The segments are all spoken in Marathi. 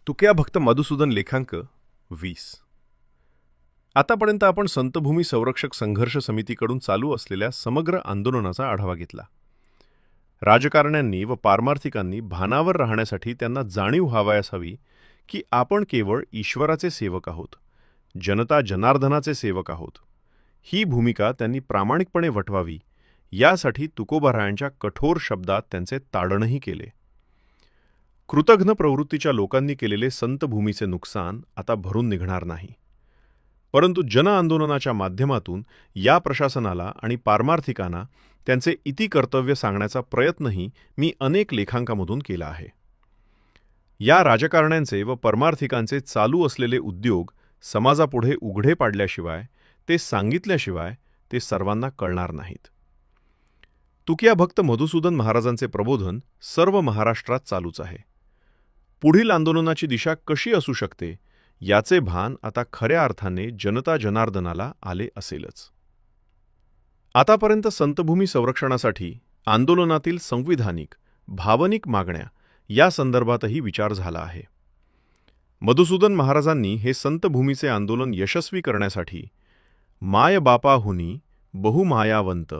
तुकया भक्त मधुसूदन लेखांक 20. आतापर्यंत आपण संतभूमी संरक्षक संघर्ष समितीकडून चालू असलेल्या समग्र आंदोलनाचा आढावा घेतला. राजकारण्यांनी व पारमार्थिकांनी भानावर राहण्यासाठी त्यांना जाणीव व्हावयास हवी की आपण केवळ ईश्वराचे सेवक आहोत, जनता जनार्दनाचे सेवक आहोत. ही भूमिका त्यांनी प्रामाणिकपणे वठवावी, यासाठी तुकोबारायांच्या कठोर शब्दात त्यांचे ताडणही केले. कृतघ्न प्रवृत्तीच्या लोकांनी केलेले संतभूमीचे नुकसान आता भरून निघणार नाही, परंतु जनआंदोलनाच्या माध्यमातून या प्रशासनाला आणि पारमार्थिकांना त्यांचे इति कर्तव्य सांगण्याचा प्रयत्नही मी अनेक लेखांकामधून केला आहे. या राजकारण्यांचे व परमार्थिकांचे चालू असलेले उद्योग समाजापुढे उघडे पाडल्याशिवाय, ते सांगितल्याशिवाय ते सर्वांना कळणार नाहीत. तुकया भक्त मधुसूदन महाराजांचे प्रबोधन सर्व महाराष्ट्रात चालूच आहे. पुढील आंदोलनाची दिशा कशी असू शकते, याचे भान आता खऱ्या अर्थाने जनता जनार्दनाला आले असेलच. आतापर्यंत संतभूमी संरक्षणासाठी आंदोलनातील संविधानिक, भावनिक मागण्या या संदर्भातही विचार झाला आहे. मधुसूदन महाराजांनी हे संतभूमीचे आंदोलन यशस्वी करण्यासाठी माय बापाहुनी बहुमायावंत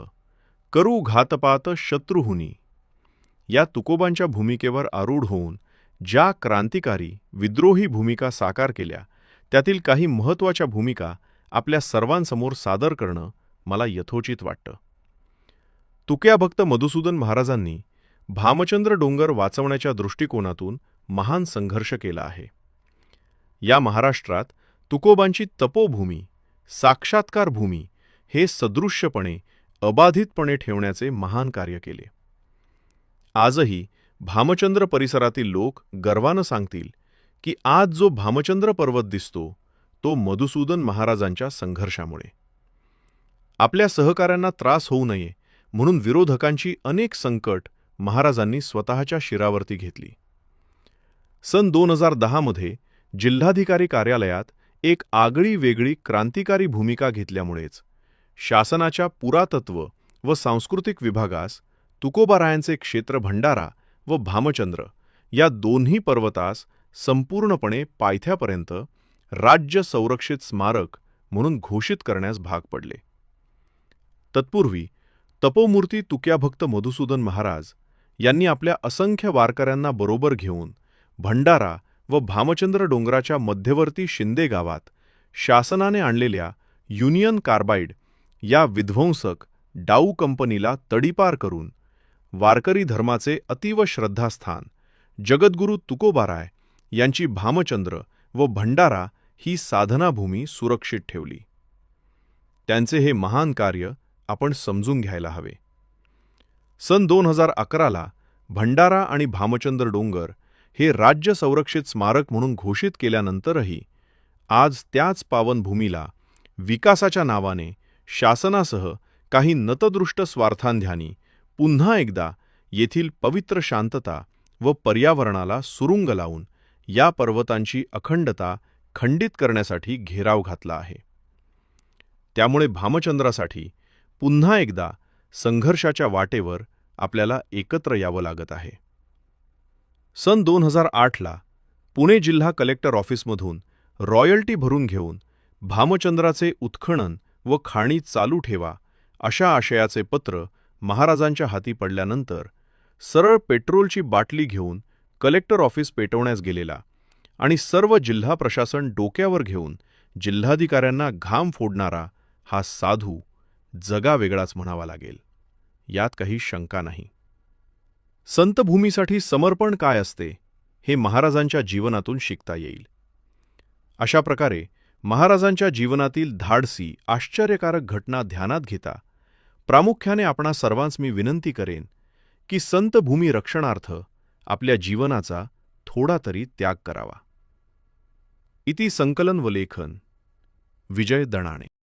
करू घातपात शत्रुहुनी या तुकोबांच्या भूमिकेवर आरूढ होऊन ज्या क्रांतिकारी विद्रोही भूमिका साकार केल्या, त्यातील काही महत्त्वाच्या भूमिका आपल्या सर्वांसमोर सादर करणं मला यथोचित वाटतं. तुकया भक्त मधुसूदन महाराजांनी भामचंद्र डोंगर वाचवण्याच्या दृष्टिकोनातून महान संघर्ष केला आहे. या महाराष्ट्रात तुकोबांची तपोभूमी, साक्षात्कार भूमी हे सदृश्यपणे, अबाधितपणे ठेवण्याचे महान कार्य केले. आजही भामचंद्र परिसरातील लोक गर्वानं सांगतील की आज जो भामचंद्र पर्वत दिसतो, तो मधुसूदन महाराजांच्या संघर्षामुळे. आपल्या सहकाऱ्यांना त्रास होऊ नये म्हणून विरोधकांची अनेक संकट महाराजांनी स्वतःच्या शिरावरती घेतली. सन 2010 मध्ये जिल्हाधिकारी कार्यालयात एक आगळी वेगळी क्रांतिकारी भूमिका घेतल्यामुळेच शासनाच्या पुरातत्व व सांस्कृतिक विभागास तुकोबारायांचे क्षेत्र भंडारा व भामचंद्र या दोन्ही पर्वतास संपूर्णपणे पायथ्यापर्यंत राज्य संरक्षित स्मारक म्हणून घोषित करण्यास भाग पडले. तत्पूर्वी तपोमूर्ती तुकयाभक्त मधुसूदन महाराज यांनी आपल्या असंख्य वारकऱ्यांना बरोबर घेऊन भंडारा व भामचंद्र डोंगराच्या मध्यवर्ती शिंदे गावात शासनाने आणलेल्या युनियन कार्बाइड या विध्वंसक डाऊ कंपनीला तडीपार करून वारकरी धर्माचे अतीव श्रद्धास्थान जगद्गुरू तुकोबाराय यांची भामचंद्र व भंडारा ही साधनाभूमी सुरक्षित ठेवली. त्यांचे हे महान कार्य आपण समजून घ्यायला हवे. सन 2011ला भंडारा आणि भामचंद्र डोंगर हे राज्य संरक्षित स्मारक म्हणून घोषित केल्यानंतरही आज त्याच पावनभूमीला विकासाच्या नावाने शासनासह काही नतदृष्ट स्वार्थांध्यानी पुन्हा एकदा येथील पवित्र शांतता व पर्यावरणाला सुरुंग लावून या पर्वतांची अखंडता खंडित करण्यासाठी घेराव घातला आहे. त्यामुळे भामचंद्रासाठी पुन्हा एकदा संघर्षाच्या वाटेवर आपल्याला एकत्र यावं लागत आहे. सन 2008ला पुणे जिल्हा कलेक्टर ऑफिसमधून रॉयल्टी भरून घेऊन भामचंद्राचे उत्खनन व खाणी चालू ठेवा अशा आशयाचे पत्र महाराजांच्या हाती पडल्यानंतर सरळ पेट्रोलची बाटली घेऊन कलेक्टर ऑफिस पेटवण्यास गेलेला आणि सर्व जिल्हा प्रशासन डोक्यावर घेऊन जिल्हाधिकाऱ्यांना घाम फोडणारा हा साधू जगावेगळाच म्हणावा लागेल, यात काही शंका नाही. संतभूमीसाठी समर्पण काय असते हे महाराजांच्या जीवनातून शिकता येईल. अशा प्रकारे महाराजांच्या जीवनातील धाडसी आश्चर्यकारक घटना ध्यानात घेता प्रामुख्याने आपणा सर्वांस मी विनंती करेन की संतभूमी रक्षणार्थ आपल्या जीवनाचा थोडा तरी त्याग करावा. इति संकलन व लेखन विजय दणाणे.